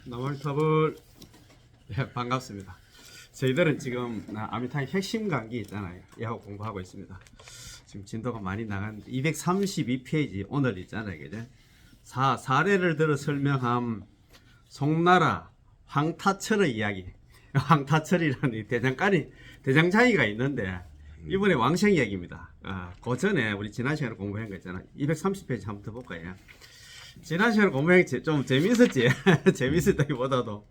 남아미탑을 반갑습니다. 저희들은 지금 아미타의 핵심 강기 있잖아요. 이하고 공부하고 있습니다. 지금 진도가 많이 나갔는데 232페이지 오늘 있잖아요. 그죠? 사례를 들어 설명함 송나라 황타철의 이야기. 황타철이라는 대장장이가 있는데 이번에 왕생 이야기입니다. 그 전에 우리 지난 시간에 공부한 거 있잖아. 230페이지 한번 더 볼까요? 지난 시간에 공부한 게 좀 재밌었지. 재밌었다기보다도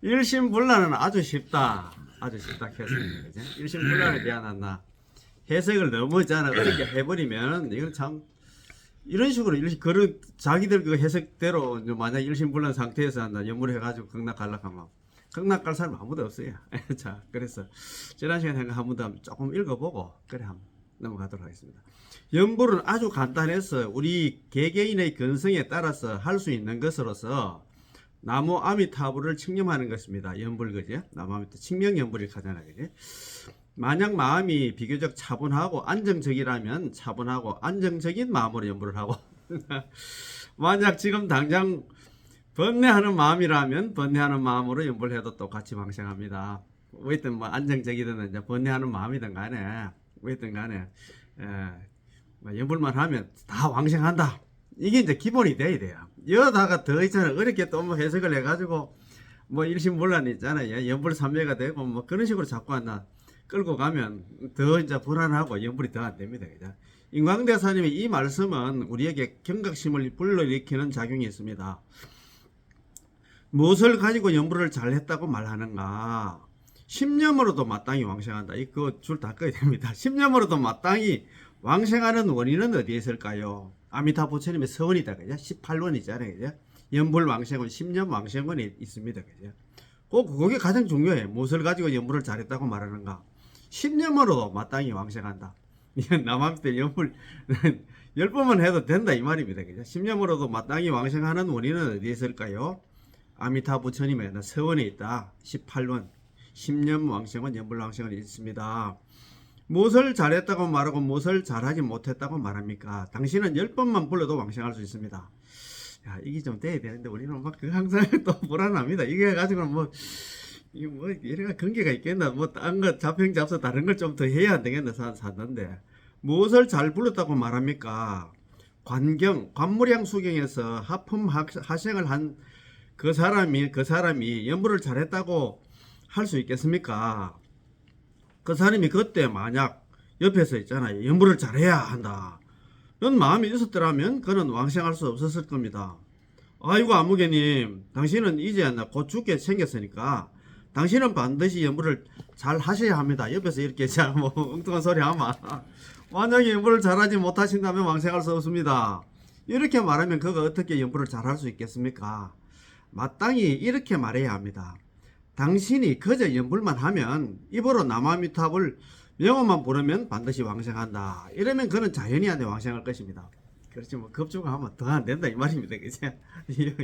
일심불란은 아주 쉽다 했습니다. 그죠? 일심불란에 대한 해석을 너무 어렵게 해버리면 이건 참 이런 식으로 그런 자기들 그 해석대로 만약 일심불란 상태에서 연구를 해가지고 극락갈락하면 극락갈 사람 아무도 없어요. 자, 그래서 지난 시간에 한번 더 조금 읽어보고 그래 한번 넘어가도록 하겠습니다. 연불은 아주 간단해서 우리 개개인의 근성에 따라서 할 수 있는 것으로서 나무 아미타불을 칭념하는 것입니다. 연불 그죠? 나무 아미타 칭명 연불이 가잖아요. 그죠? 만약 마음이 비교적 차분하고 안정적이라면 차분하고 안정적인 마음으로 연불을 하고 만약 지금 당장 번뇌하는 마음이라면 번뇌하는 마음으로 연불해도 똑같이 왕생합니다. 어쨌든 뭐 안정적이든 이제 번뇌하는 마음이든 간에 어쨌든 간에 연불만 하면 다 왕생한다. 이게 이제 기본이 돼야 돼요. 여다가 더 있잖아요. 어렵게 또 뭐 해석을 해가지고 뭐 일심불란 있잖아요. 연불 삼매가 되고 뭐 그런 식으로 자꾸 끌고 가면 더 이제 불안하고 연불이 더 안 됩니다. 그죠? 인광대사님의 이 말씀은 우리에게 경각심을 불러일으키는 작용이 있습니다. 무엇을 가지고 연불을 잘했다고 말하는가? 십념으로도 마땅히 왕생한다. 이거 줄 다 꺼야 됩니다. 십념으로도 마땅히 왕생하는 원인은 어디에 있을까요? 아미타 부처님의 서원이다. 그죠? 18원이잖아요. 그죠? 연불 왕생원, 십념 왕생원이 있습니다. 그죠? 그게 가장 중요해요. 무엇을 가지고 연불을 잘했다고 말하는가? 십념으로도 마땅히 왕생한다. 이건 남아미타 연불 10번만 해도 된다 이 말입니다. 그죠? 십념으로도 마땅히 왕생하는 원인은 어디에 있을까요? 아미타 부처님의 서원에 있다. 18원. 십념 왕생원, 연불 왕생원이 있습니다. 무엇을 잘했다고 말하고 무엇을 잘하지 못했다고 말합니까? 당신은 10번만 불러도 왕생할 수 있습니다. 야, 이게 좀 돼야 되는데 우리는 막 항상 또 불안합니다. 이게 가지고는 이거 이래가 관계가 있겠나? 딴 거 자평 잡서 다른 걸 좀 더 해야 안 되겠나? 샀는데 무엇을 잘 불렀다고 말합니까? 관무량 수경에서 하품 하생을 한 그 사람이 연불을 잘했다고 할 수 있겠습니까? 그 사람이 그때 만약 옆에서 있잖아요. 연불을 잘해야 한다. 이런 마음이 있었더라면 그는 왕생할 수 없었을 겁니다. 아이고 아무개님, 당신은 이제 곧 죽게 생겼으니까 당신은 반드시 연불을 잘 하셔야 합니다. 옆에서 이렇게 뭐 엉뚱한 소리 하면 만약에 연불을 잘하지 못하신다면 왕생할 수 없습니다. 이렇게 말하면 그가 어떻게 연불을 잘할 수 있겠습니까? 마땅히 이렇게 말해야 합니다. 당신이 그저 연불만 하면 입으로 남아미탑을 명호만 부르면 반드시 왕생한다. 이러면 그는 자연히 왕생할 것입니다. 그렇지 뭐 급조하면 더 안 된다 이 말입니다. 그죠?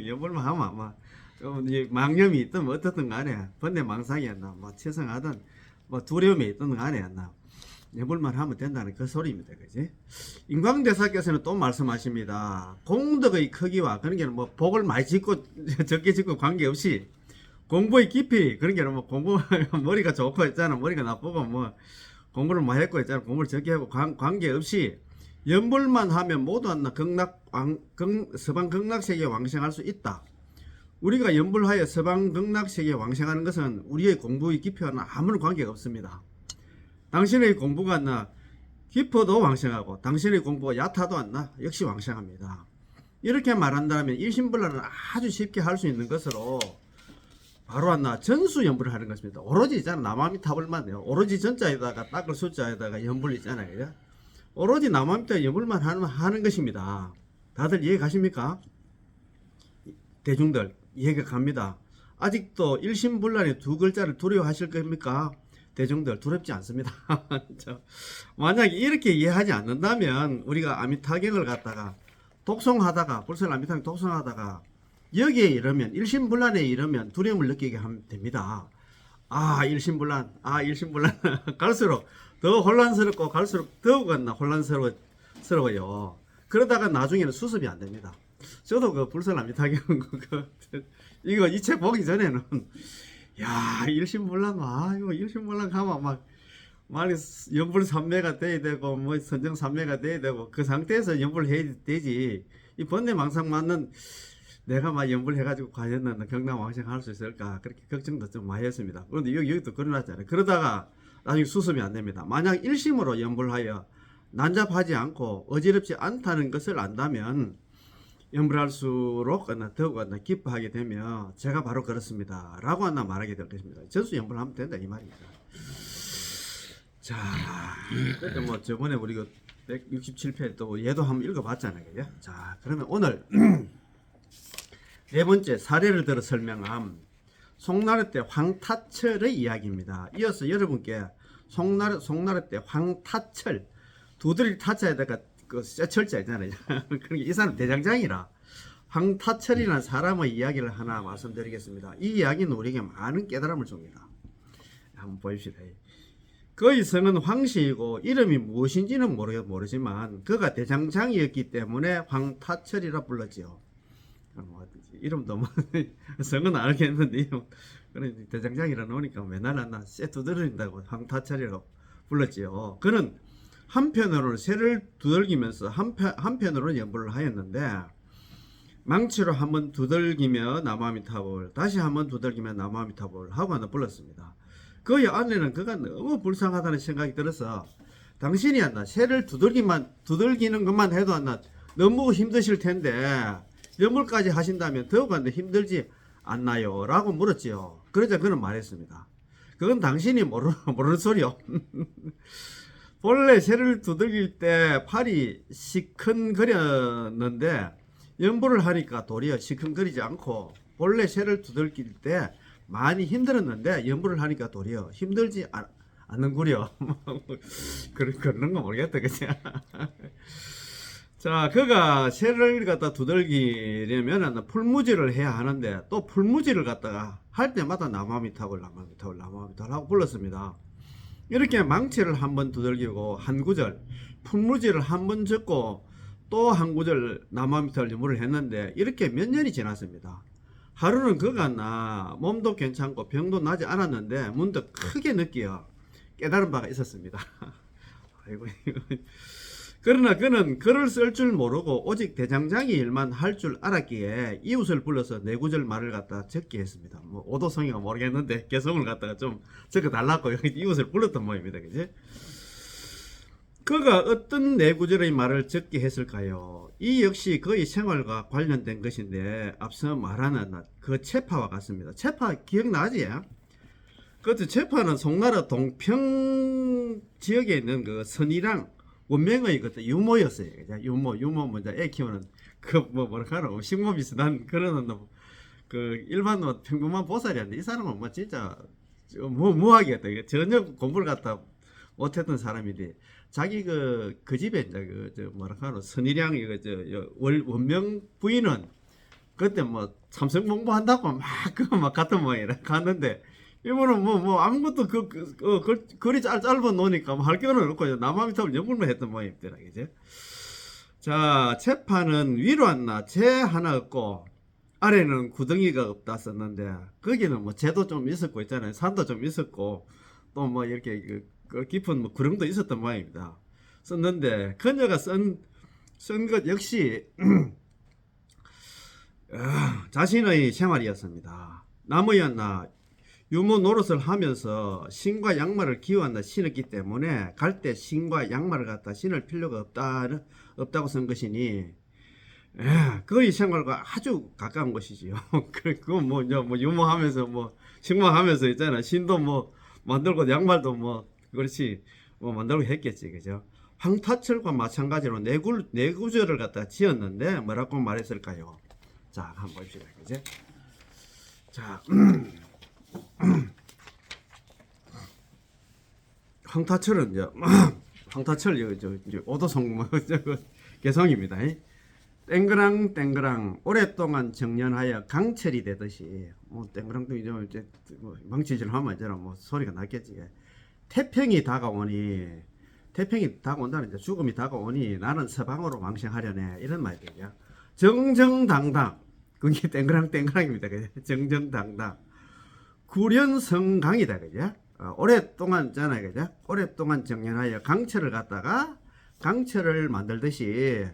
연불만 하면 아마 좀 망념이 있든 어떻든 간에 번뇌망상이었나 뭐 치성하든 뭐 두려움이 있든 간에 연불만 하면 된다는 그 소리입니다. 그지? 인광대사께서는 또 말씀하십니다. 공덕의 크기와 그런 게 뭐 복을 많이 짓고 적게 짓고 관계없이 공부의 깊이 그런 게 뭐 공부 머리가 좋고 있잖아 머리가 나쁘고 뭐 공부를 많이 했고 있잖아 공부를 적게 하고 관계없이 연불만 하면 모두 서방 극락세계에 왕생할 수 있다. 우리가 연불하여 서방 극락세계에 왕생하는 것은 우리의 공부의 깊이와는 아무런 관계가 없습니다. 당신의 공부가 깊어도 왕생하고 당신의 공부가 얕아도 역시 왕생합니다. 이렇게 말한다면 일심불란은 아주 쉽게 할 수 있는 것으로 바로 전수 연불을 하는 것입니다. 오로지 있잖아 남아미타불만 오로지 전자에다가 닦을 숫자에다가 연불 있잖아요. 그죠? 오로지 남아미타 연불만 하는 것입니다. 다들 이해 가십니까? 대중들 이해가 갑니다. 아직도 일심불란의 두 글자를 두려워하실 겁니까? 대중들 두렵지 않습니다. 만약에 이렇게 이해하지 않는다면 우리가 아미타경을 갖다가 독송하다가 불설 아미타경 독송하다가 여기에 이르면 일심불란에 이르면 두려움을 느끼게 하면 됩니다. 일심불란 갈수록 더 혼란스럽고 갈수록 더욱 혼란스러워요. 그러다가 나중에는 수습이 안 됩니다. 저도 그 불설 아미타경 이거 이 책 보기 전에는 야 일심몰랑 이거 일심몰랑 하면 막 연불 삼매가 돼야 되고 뭐 선정 삼매가 돼야 되고 그 상태에서 연불 해야 되지. 이 번뇌망상 맞는 내가 막 연불해가지고 과연 경남 왕생 할 수 있을까 그렇게 걱정도 좀 많이 했습니다. 그런데 여기도 그러놨잖아요. 그러다가 나중에 수습이 안 됩니다. 만약 일심으로 연불하여 난잡하지 않고 어지럽지 않다는 것을 안다면 연불할수록 더욱 기뻐하게 되며 제가 바로 그렇습니다 라고 말하게 될 것입니다. 전수 연불하면 된다 이 말입니다. 자, 그때 뭐 저번에 우리 그 167회 또 얘도 한번 읽어봤잖아요. 그죠? 자, 그러면 오늘 네 번째 사례를 들어 설명함 송나라 때 황타철의 이야기입니다. 이어서 여러분께 송나라 때 황타철 두드리 타자에다가 그 쇠철자 있잖아요. 그러니까 이 사람 대장장이라 황타철이라는 사람의 이야기를 하나 말씀드리겠습니다. 이 이야기는 우리에게 많은 깨달음을 줍니다. 한번 보십시다. 그의 성은 황씨이고 이름이 무엇인지는 모르지만 그가 대장장이었기 때문에 황타철이라 불렀지요. 이름도 뭐 성은 알겠는데 이름 대장장이라 놓으니까 맨날 쇠 두드린다고 황타철이라고 불렀지요. 그는 한편으로는 새를 두들기면서 한편으로는 연불을 하였는데 망치로 한번 두들기며 나무아미타불 다시 한번 두들기며 나무아미타불 하고 불렀습니다. 그의 아내는 그가 너무 불쌍하다는 생각이 들어서 당신이 새를 두들기는 것만 해도 너무 힘드실 텐데 연불까지 하신다면 더욱 힘들지 않나요? 라고 물었지요. 그러자 그는 말했습니다. 그건 당신이 모르는 소리요. 본래 새를 두들길 때 팔이 시큰거렸는데 연불을 하니까 도리어 시큰거리지 않고 본래 새를 두들길 때 많이 힘들었는데 연불을 하니까 도리어 힘들지 않는구려. 그런 거 모르겠다 그치? 자, 그가 새를 갖다 두들기려면 풀무지를 해야 하는데 또 풀무지를 갖다가 할 때마다 나무아미타불 하고 불렀습니다. 이렇게 망치를 한번 두들기고 한 구절 풀무지를 한번 적고 또 한 구절 나무아미타불 연불을 했는데 이렇게 몇 년이 지났습니다. 하루는 그가 몸도 괜찮고 병도 나지 않았는데 문득 크게 느끼어 깨달은 바가 있었습니다. 아이고, 그러나 그는 글을 쓸 줄 모르고 오직 대장장이 일만 할 줄 알았기에 이웃을 불러서 네 구절 말을 갖다 적게 했습니다. 뭐 오도성이가 모르겠는데 개성을 갖다가 좀 적어 달라고 이웃을 불렀던 모양입니다. 그지? 그가 어떤 네 구절의 말을 적게 했을까요? 이 역시 그의 생활과 관련된 것인데 앞서 말하는 그 채파와 같습니다. 채파 기억나지? 그것도 채파는 송나라 동평 지역에 있는 그 선이랑 원명의 그때 유모였어요. 유모 먼저 애 키우는 그 뭐랄까나 식모 비슷한 그런 그 일반 평범한 보살이었는데 이 사람은 뭐 진짜 무하겠다. 전혀 공부를 갖다 못했던 사람인데 자기 그 집에 이제 뭐랄까나 선이랑 원명 부인은 그때 뭐 삼성 공부한다고 막 같은 모양이라 갔는데 이분은 뭐 아무것도 글이 짧아 놓으니까 할 거는 없고 나무아미타불 연불만 했던 모양이더라. 이제 자 채파는 위로 재 하나 없고 아래는 구덩이가 없다 썼는데 거기는 뭐 재도 좀 있었고 있잖아요. 산도 좀 있었고 또 뭐 이렇게 그 깊은 뭐 구름도 있었던 모양입니다. 썼는데 그녀가 쓴 것 역시 자신의 생활이었습니다. 나무였나 유모 노릇을 하면서 신과 양말을 기워한다 신었기 때문에 갈 때 신과 양말을 갖다 신을 필요가 없다고 쓴 것이니 그의 생활과 아주 가까운 것이지요. 그거 뭐 유모하면서 뭐 식모하면서 있잖아. 신도 뭐 만들고 양말도 뭐 그렇지 뭐 만들고 했겠지, 그죠? 황타철과 마찬가지로 네 구절을 갖다 지었는데 뭐라고 말했을까요? 자, 한번 봅시다, 그죠? 자. 황타철은 황타철 오도성 개성입니다. 땡그랑 오랫동안 정년하여 강철이 되듯이 뭐 땡그랑도 이제 망치질 하면 이제 뭐 소리가 났겠지. 태평이 다가온다는 이제 죽음이 다가오니 나는 서방으로 망생하려네 이런 말이에요. 정정당당 그게 땡그랑땡그랑입니다. 그죠? 정정당당. 구련성강이다. 그죠? 오랫동안 있잖아요. 그죠? 오랫동안 정연하여 강철을 갖다가 강철을 만들듯이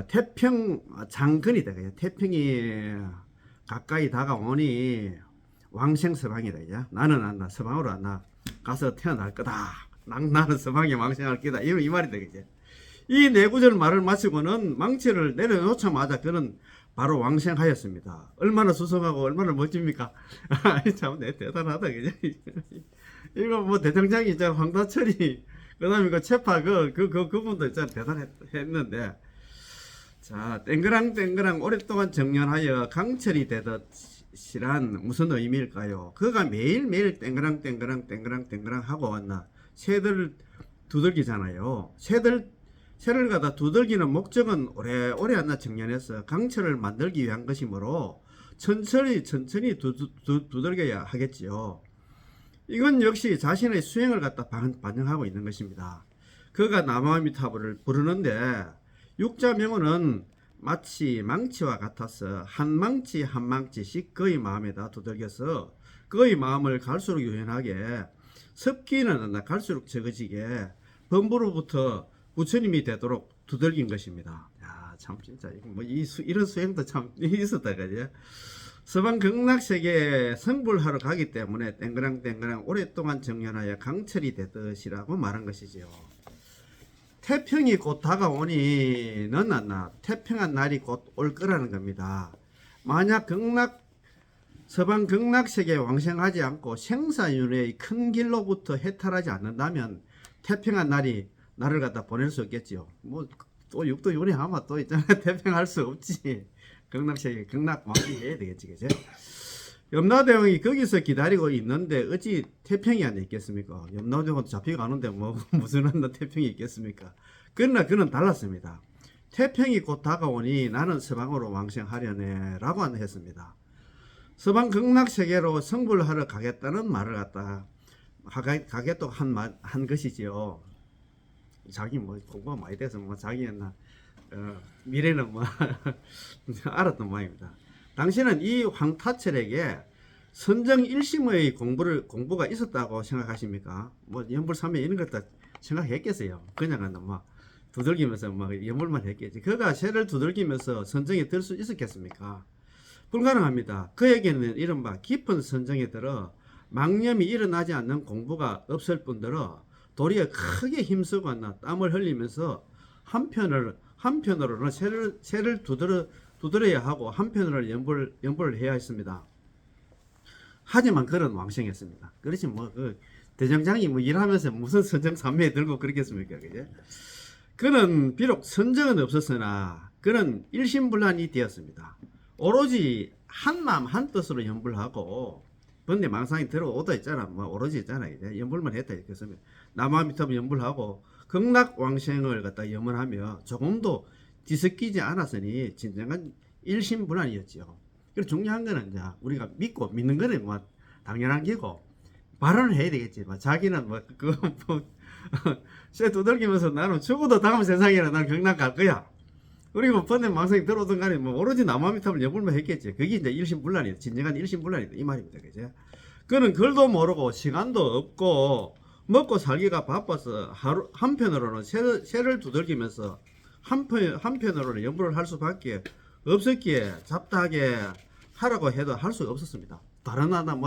태평 장근이다. 그죠? 태평이 가까이 다가오니 왕생 서방이다. 그죠? 나는 안 나. 서방으로 안 나. 가서 태어날 거다. 나는 서방에 왕생할 거다. 이 말이다. 그죠? 이 내구절 말을 마치고는 망치를 내려놓자마자 그는 바로 왕생하였습니다. 얼마나 수성하고 얼마나 멋집니까? 참 대단하다. 그죠? 이거 뭐 대장장이 있잖아. 황다철이 그다음에 그 채파 그분도 진짜 대단했는데, 자, 땡그랑 오랫동안 정연하여 강철이 되듯이란 무슨 의미일까요? 그가 매일매일 땡그랑 하고 왔나? 새들 두들기잖아요. 새를 갖다 두들기는 목적은 오래오래 한나 정연해서 강철을 만들기 위한 것이므로 천천히 두들겨야 하겠지요. 이건 역시 자신의 수행을 갖다 반영하고 있는 것입니다. 그가 나무아미타불을 부르는데 육자명언은 마치 망치와 같아서 한 망치 한 망치씩 그의 마음에다 두들겨서 그의 마음을 갈수록 유연하게, 습기는 갈수록 적어지게 범부로부터 부처님이 되도록 두들긴 것입니다. 야, 참 진짜 뭐 이런 수행도 참 있었다. 그죠? 서방 극락세계에 성불하러 가기 때문에 땡그랑 오랫동안 정연하여 강철이 되듯이라고 말한 것이지요. 태평이 곧 다가오니는 않나, 태평한 날이 곧 올 거라는 겁니다. 만약 서방 극락세계에 왕생하지 않고 생사윤회의 큰 길로부터 해탈하지 않는다면 태평한 날이 나를 갖다 보낼 수 없겠지요. 뭐 또 육도 윤회하면 또 있잖아. 태평할 수 없지. 극락세계 극락 왕이 해야 되겠지. 그죠? 염라대왕이 거기서 기다리고 있는데 어찌 태평이 안 있겠습니까? 염라대왕도 잡혀가는데 뭐 무슨 한나 태평이 있겠습니까? 그러나 그는 달랐습니다. 태평이 곧 다가오니 나는 서방으로 왕생하려네 라고 했습니다. 서방 극락세계로 성불하러 가겠다는 말을 갖다 가겠다고 한 것이지요. 자기 뭐 공부가 많이 돼서 뭐 자기는 미래는 뭐 알았던 모양입니다. 당신은 이 황타철에게 선정 일심의 공부가 있었다고 생각하십니까? 뭐 연불삼매 이런 것도 생각했겠어요. 그냥은 뭐 두들기면서 뭐 연불만 했겠지. 그가 새를 두들기면서 선정에 들 수 있었겠습니까? 불가능합니다. 그에게는 이른바 깊은 선정에 들어 망념이 일어나지 않는 공부가 없을 뿐더러 도리어 크게 힘쓰고 땀을 흘리면서 한편으로는 새를 두드려야 하고 한편으로는 연불을 해야 했습니다. 하지만 그는 왕생했습니다. 그렇지 뭐 대장장이 뭐 일하면서 무슨 선정삼매에 들고 그러겠습니까? 그죠? 그는 비록 선정은 없었으나 그는 일심불란이 되었습니다. 오로지 한마음 한뜻으로 연불하고, 번뇌 망상이 들어오다 있잖아. 뭐 오로지 있잖아. 이제 연불만 했다 이렇겠습니다. 나무아미타불 연불하고 극락왕생을 갖다 염원하며 조금도 뒤섞이지 않았으니 진정한 일심불안이었지요. 그리고 중요한 거는 이제 우리가 믿는 거는 뭐 당연한 게고 발언을 해야 되겠지. 뭐 자기는 쇠 두들기면서 나는 죽어도 다음 세상에는 난 극락 갈 거야. 그리고 번뇌 망상이 들어오든 간에 뭐 오로지 나무아미타불 연불만 했겠지. 그게 이제 일심불란이다. 진정한 일심불란이다. 이 말입니다. 그죠? 그는 글도 모르고 시간도 없고 먹고 살기가 바빠서 한편으로는 새를 두들기면서 한편으로는 연불을 할 수밖에 없었기에 잡다하게 하라고 해도 할 수가 없었습니다. 다른 하나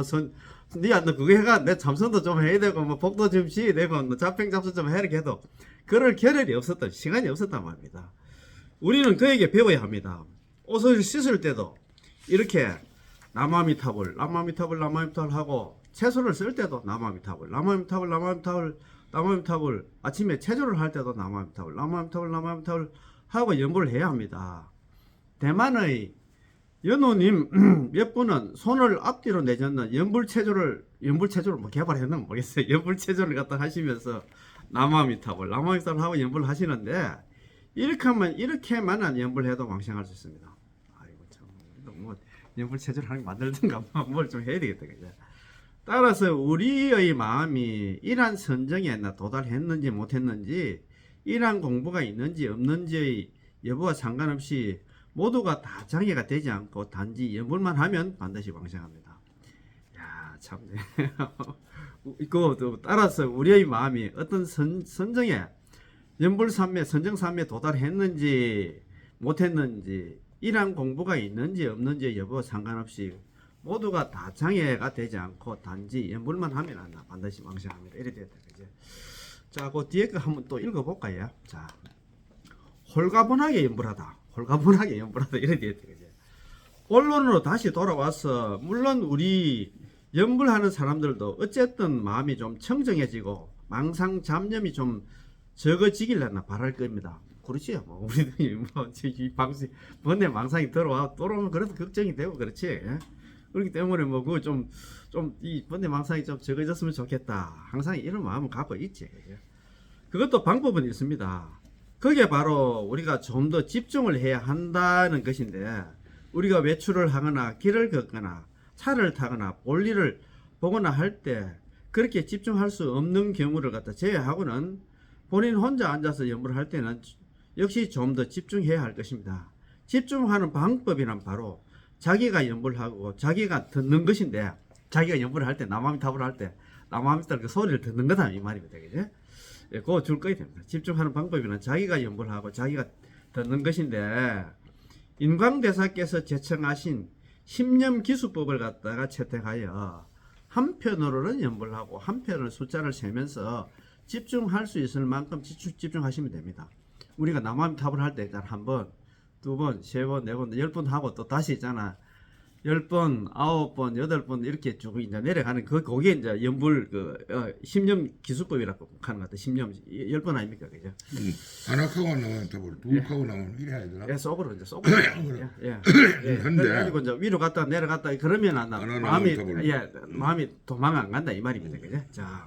니야 너 그거 해가 내 참선도 좀 해야 되고 뭐 복도 좀 지어야 되고 뭐 잡팽잡수 좀 해야 해도 그럴 겨를이 없었던, 시간이 없었단 말입니다. 우리는 그에게 배워야 합니다. 옷을 씻을 때도 이렇게 나무아미타불 하고 채소를 쓸 때도 나무아미타불 아침에 체조를 할 때도 나무아미타불 하고 연불을 해야 합니다. 대만의 연호님 몇 분은 손을 앞뒤로 내젓는 연불체조를 뭐 개발했나 모르겠어요. 연불체조를 갖다 하시면서 나무아미타불 하고 연불을 하시는데 이렇게만한 연불해도 왕생할 수 있습니다. 아이고 참, 뭐 연불체조를 하는 게 만들든가 뭘 좀 해야 되겠다. 그죠? 따라서 우리의 마음이 이러한 선정에 도달했는지 못했는지, 이러한 공부가 있는지 없는지의 여부와 상관없이 모두가 다 장애가 되지 않고 단지 연불만 하면 반드시 왕생합니다. 야, 참네. 이거 따라서 우리의 마음이 어떤 선정에 연불삼매, 선정삼매에 도달했는지 못했는지 이러한 공부가 있는지 없는지 여부 상관없이 모두가 다 장애가 되지 않고 단지 연불만 하면 안나 반드시 왕생합니다. 이래 되었다. 그죠? 자, 그 뒤에 거 한번 또 읽어볼까요? 자, 홀가분하게 연불하다. 홀가분하게 연불하다. 이래 되었다. 그죠? 본론으로 다시 돌아와서 물론 우리 연불하는 사람들도 어쨌든 마음이 좀 청정해지고 망상 잡념이 좀 적어지길래나 바랄 겁니다. 그렇지. 뭐 우리들이 뭐이 방송 번뇌 망상이 들어오면 그래도 걱정이 되고 그렇지. 예? 그렇기 때문에 뭐 그거 좀 이 번뇌 망상이 좀 적어졌으면 좋겠다. 항상 이런 마음을 갖고 있지. 예? 그것도 방법은 있습니다. 그게 바로 우리가 좀 더 집중을 해야 한다는 것인데 우리가 외출을 하거나 길을 걷거나 차를 타거나 볼일을 보거나 할 때 그렇게 집중할 수 없는 경우를 갖다 제외하고는 본인 혼자 앉아서 연구를 할 때는 역시 좀 더 집중해야 할 것입니다. 집중하는 방법이란 바로 자기가 연구를 하고 자기가 듣는 것인데 자기가 연구를 할 때 남아미타불을 할 때 남아미타불 그 소리를 듣는 거다 이 말입니다. 그죠? 예, 그거 줄 거야 됩니다. 집중하는 방법이란 자기가 연구를 하고 자기가 듣는 것인데 인광대사께서 제청하신 심념기수법을 갖다가 채택하여 한편으로는 연불을 하고 한편으로는 숫자를 세면서 집중할 수 있을 만큼 집중하시면 됩니다. 우리가 남아미타불 할 때 있잖아. 한 번, 두 번, 세 번, 네 번, 10번 하고 또 다시 있잖아. 10번, 9번, 8번 이렇게 쭉 이제 내려가는 그게 이제 연불 심념 기수법이라고 하는 것 같아. 심념 10번 아닙니까? 그죠? 안악하고 나면 답을 두하고 나면 이래 해야 되나? 예, 속으로 이제 속으로. 예. 근데 그래가지고 이제 위로 갔다 내려갔다 그러면 안 나. 안 하나 마음이 답을. 예, 마음이 도망 안 간다 이 말입니다. 그죠? 자.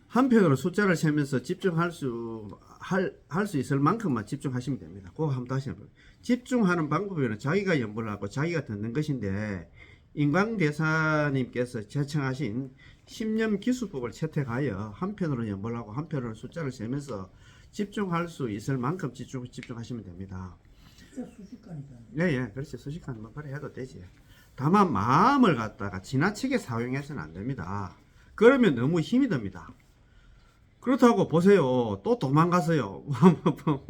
한편으로 숫자를 세면서 집중할 수 있을 만큼만 집중하시면 됩니다. 그거 한번 다시 한번. 집중하는 방법에는 자기가 연구를 하고 자기가 듣는 것인데 인광대사님께서 제청하신 심념기수법을 채택하여 한편으로 연구를 하고 한편으로 숫자를 세면서 집중할 수 있을 만큼 집중하시면 됩니다. 수식관이잖아요. 예, 그렇지. 수식관 뭐 그래 해도 되지. 다만 마음을 갖다가 지나치게 사용해서는 안 됩니다. 그러면 너무 힘이 듭니다. 그렇다고 보세요. 또 도망가서요.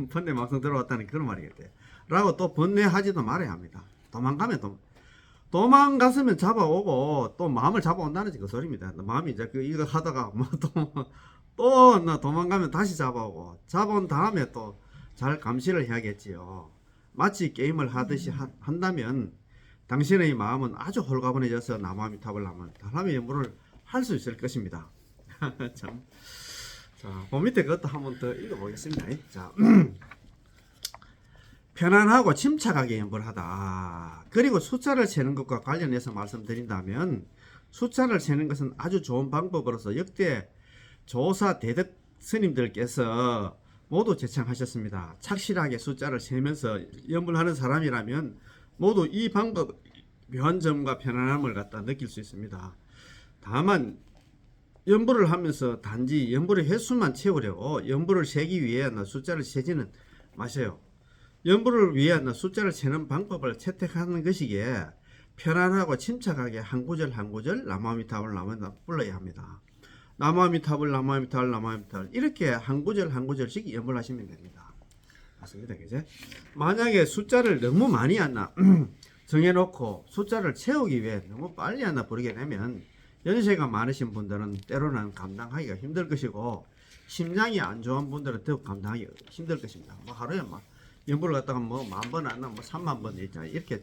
번뇌 막상 들어왔다는 그런 말이겠대. 라고 또 번뇌하지도 말아야 합니다. 도망갔으면 잡아오고 또 마음을 잡아온다는 그 소리입니다. 마음이 이제 이거 하다가 또 도망가면 다시 잡아오고 잡아온 다음에 또 잘 감시를 해야겠지요. 마치 게임을 하듯이 한다면 당신의 마음은 아주 홀가분해져서 남아미탑을 하면 다람의 연구를 할 수 있을 것입니다. 참. 자, 그 밑에 그것도 한번 더 읽어보겠습니다. 자, 편안하고 침착하게 연구를 하다. 그리고 숫자를 세는 것과 관련해서 말씀드린다면 숫자를 세는 것은 아주 좋은 방법으로서 역대 조사 대덕 스님들께서 모두 제창하셨습니다. 착실하게 숫자를 세면서 연불하는 사람이라면 모두 이 방법 묘한 점과 편안함을 갖다 느낄 수 있습니다. 다만 연불을 하면서 단지 연불의 횟수만 채우려고 연불을 세기 위해 숫자를 세지는 마세요. 연불을 위해 숫자를 세는 방법을 채택하는 것이기에 편안하고 침착하게 한 구절 한 구절 나무아미타불 불러야 합니다. 나무아미타불 나무아미타불 나무아미타불 이렇게 한 구절 한 구절씩 연불하시면 됩니다. 맞습니다. 그죠? 만약에 숫자를 너무 많이 정해놓고 숫자를 채우기 위해 너무 빨리 부르게 되면 연세가 많으신 분들은 때로는 감당하기가 힘들 것이고 심장이 안 좋은 분들은 더욱 감당하기 힘들 것입니다. 뭐 하루에 연불을 갖다가 뭐 10,000번 안 나면 30,000번 있잖아. 이렇게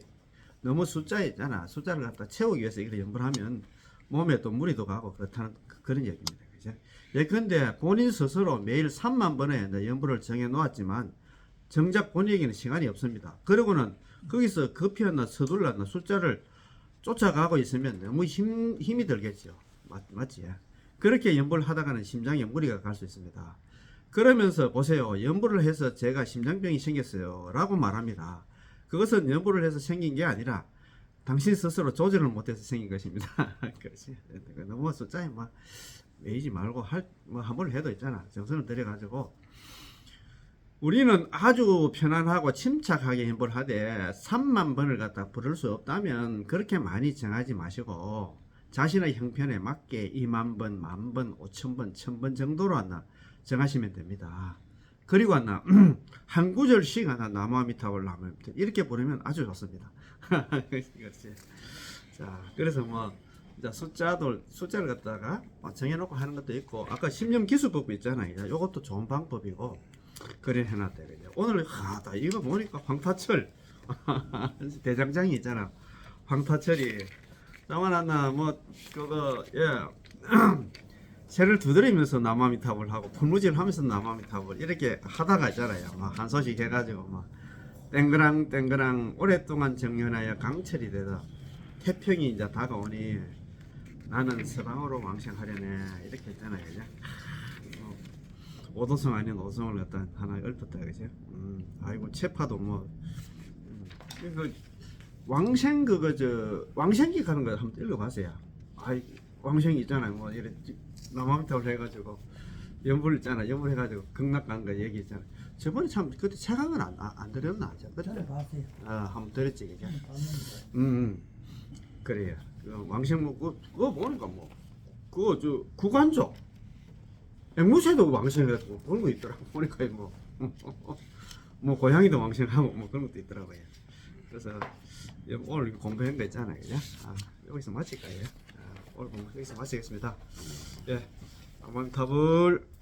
너무 숫자에 있잖아. 숫자를 갖다 채우기 위해서 이렇게 연불하면 몸에 또 무리도 가고 그렇다는 그런 얘기입니다. 그죠? 예컨대 본인 스스로 매일 30,000번의 연불을 정해 놓았지만 정작 본인에게는 시간이 없습니다. 그리고는 거기서 급히 서둘러 숫자를 쫓아가고 있으면 너무 힘이 들겠죠. 맞지? 그렇게 연불을 하다가는 심장에 무리가 갈 수 있습니다. 그러면서 보세요. 연불을 해서 제가 심장병이 생겼어요. 라고 말합니다. 그것은 연불을 해서 생긴 게 아니라 당신 스스로 조절을 못해서 생긴 것입니다. 그렇지. 너무 숫자에 매이지 말고 한번 해도 있잖아. 정성을 들여가지고 우리는 아주 편안하고 침착하게 행보를 하되 3만 번을 갖다 부를 수 없다면 그렇게 많이 정하지 마시고 자신의 형편에 맞게 2만 번, 10,000번, 5,000번, 1,000번 정도로 하나 정하시면 됩니다. 그리고 하나 한 구절씩 하나 나무아미타불 나무아미타 이렇게 부르면 아주 좋습니다. 그렇지. 자, 그래서 뭐 이제 숫자를 갖다가 정해놓고 하는 것도 있고 아까 신념 기술법 있잖아요. 이것도 좋은 방법이고 그래 해놨다 그죠. 오늘 하다 이거 보니까 황타철 대장장이 있잖아. 황타철이 나만하나 뭐 그거 예 새를 두드리면서 나무아미타불 하고 풀무질 하면서 나무아미타불 이렇게 하다가 있잖아요. 막 한 소식 해가지고 막 땡그랑 땡그랑 오랫동안 정연하여 강철이 되다 태평이 이제 다가오니 나는 서방으로 왕생하려네 이렇게 했잖아요. 그죠? 오도성 아닌 오성을 갖다 하나 읊었다 그죠? 아이고 체파도 뭐 그 왕생 그거 저 왕생기 가는 거 한번 읽어봤어요. 아이 왕생이 있잖아요. 뭐 이래 나무아미타불 해가지고 연불 있잖아. 연불 해가지고 극락 가는 거 얘기 있잖아. 저번에 참 그때 책한건 안 들었나? 그때 저는 봤어요. 한번 들었지 그죠? 봤는데. 그래요. 그 왕생목 그거 보니까 뭐 그거 저 구간조 앵무새도 왕생해가지고 그런 거 있더라고. 보니까 뭐 고양이도 왕생하고 뭐 그런 것도 있더라고요. 그래서 오늘 공부한 거 있잖아요, 그죠? 여기서 마칠까요? 오늘 공부 여기서 마치겠습니다. 예, 나무아미타불.